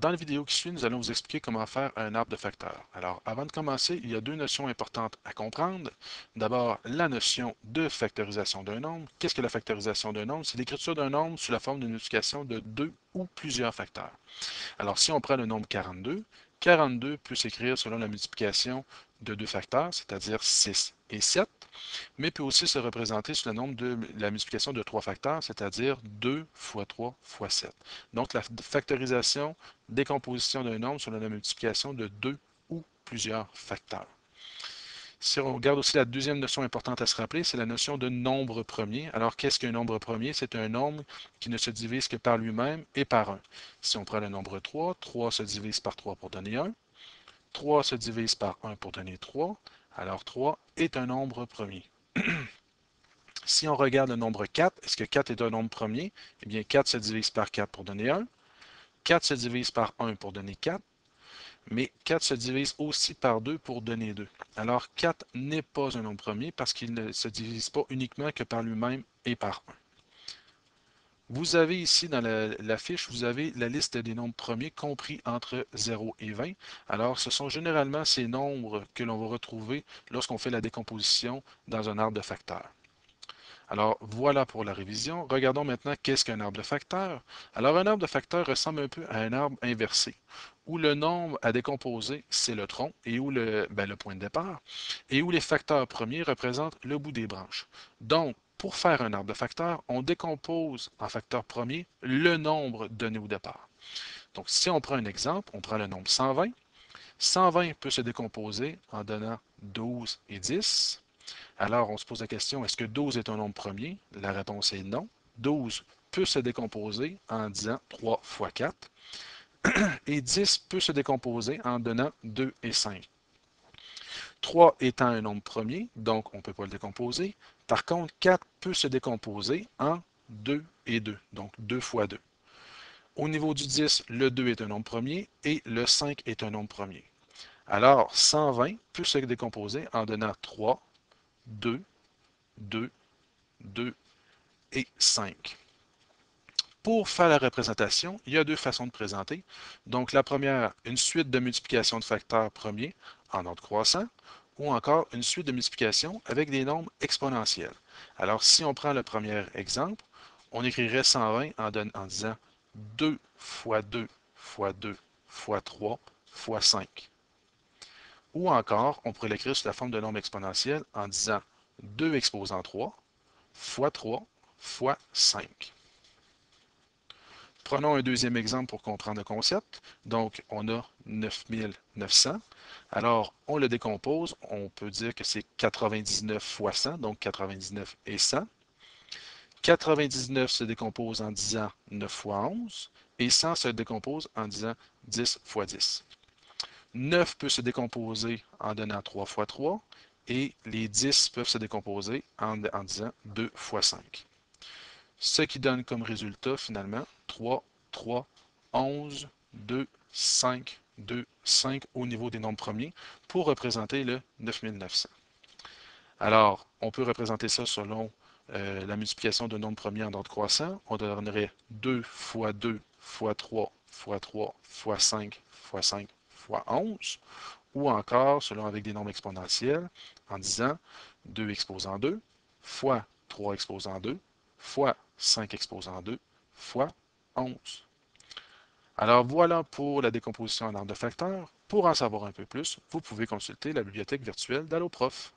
Dans la vidéo qui suit, nous allons vous expliquer comment faire un arbre de facteurs. Alors, avant de commencer, il y a deux notions importantes à comprendre. D'abord, la notion de factorisation d'un nombre. Qu'est-ce que la factorisation d'un nombre? C'est l'écriture d'un nombre sous la forme d'une multiplication de deux ou plusieurs facteurs. Alors, si on prend le nombre 42, 42 peut s'écrire selon la multiplication de deux facteurs, c'est-à-dire 6 et 7, mais peut aussi se représenter sous le nombre de la multiplication de trois facteurs, c'est-à-dire 2 fois 3 fois 7. Donc, la factorisation, décomposition d'un nombre selon la multiplication de deux ou plusieurs facteurs. Si on regarde aussi la deuxième notion importante à se rappeler, c'est la notion de nombre premier. Alors, qu'est-ce qu'un nombre premier? C'est un nombre qui ne se divise que par lui-même et par 1. Si on prend le nombre 3, 3 se divise par 3 pour donner 1. 3 se divise par 1 pour donner 3. Alors, 3 est un nombre premier. Si on regarde le nombre 4, est-ce que 4 est un nombre premier? Eh bien, 4 se divise par 4 pour donner 1. 4 se divise par 1 pour donner 4. Mais 4 se divise aussi par 2 pour donner 2. Alors 4 n'est pas un nombre premier parce qu'il ne se divise pas uniquement que par lui-même et par 1. Vous avez ici dans la fiche, vous avez la liste des nombres premiers compris entre 0 et 20. Alors ce sont généralement ces nombres que l'on va retrouver lorsqu'on fait la décomposition dans un arbre de facteurs. Alors voilà pour la révision. Regardons maintenant qu'est-ce qu'un arbre de facteurs. Alors un arbre de facteurs ressemble un peu à un arbre inversé, où le nombre à décomposer, c'est le tronc, et où le point de départ, et où les facteurs premiers représentent le bout des branches. Donc, pour faire un arbre de facteurs, on décompose en facteur premier le nombre donné au départ. Donc, si on prend un exemple, on prend le nombre 120. 120 peut se décomposer en donnant 12 et 10. Alors, on se pose la question, est-ce que 12 est un nombre premier? La réponse est non. 12 peut se décomposer en disant 3 fois 4. Et 10 peut se décomposer en donnant 2 et 5. 3 étant un nombre premier, donc on ne peut pas le décomposer. Par contre, 4 peut se décomposer en 2 et 2, donc 2 fois 2. Au niveau du 10, le 2 est un nombre premier et le 5 est un nombre premier. Alors, 120 peut se décomposer en donnant 3, 2, 2, 2 et 5. Pour faire la représentation, il y a deux façons de présenter. Donc la première, une suite de multiplication de facteurs premiers en ordre croissant, ou encore une suite de multiplication avec des nombres exponentiels. Alors si on prend le premier exemple, on écrirait 120 en disant 2 fois 2 fois 2 fois 3 fois 5. Ou encore, on pourrait l'écrire sous la forme de nombre exponentiel en disant 2 exposant 3 fois 3 fois 5. Prenons un deuxième exemple pour comprendre le concept. Donc, on a 9900. Alors, on le décompose. On peut dire que c'est 99 fois 100, donc 99 et 100. 99 se décompose en disant 9 fois 11 et 100 se décompose en disant 10 fois 10. 9 peut se décomposer en donnant 3 fois 3 et les 10 peuvent se décomposer en disant 2 fois 5. Ce qui donne comme résultat finalement 3, 3, 11, 2, 5, 2, 5 au niveau des nombres premiers pour représenter le 9900. Alors, on peut représenter ça selon la multiplication de nombres premiers en ordre croissant. On donnerait 2 fois 2 fois 3 fois 3 fois 5 fois 5 fois 11. Ou encore, selon avec des nombres exponentiels, en disant 2 exposant 2 fois 3 exposant 2 fois 5 exposant 2 fois 11. Alors voilà pour la décomposition en ordre de facteurs. Pour en savoir un peu plus, vous pouvez consulter la bibliothèque virtuelle d'AlloProf.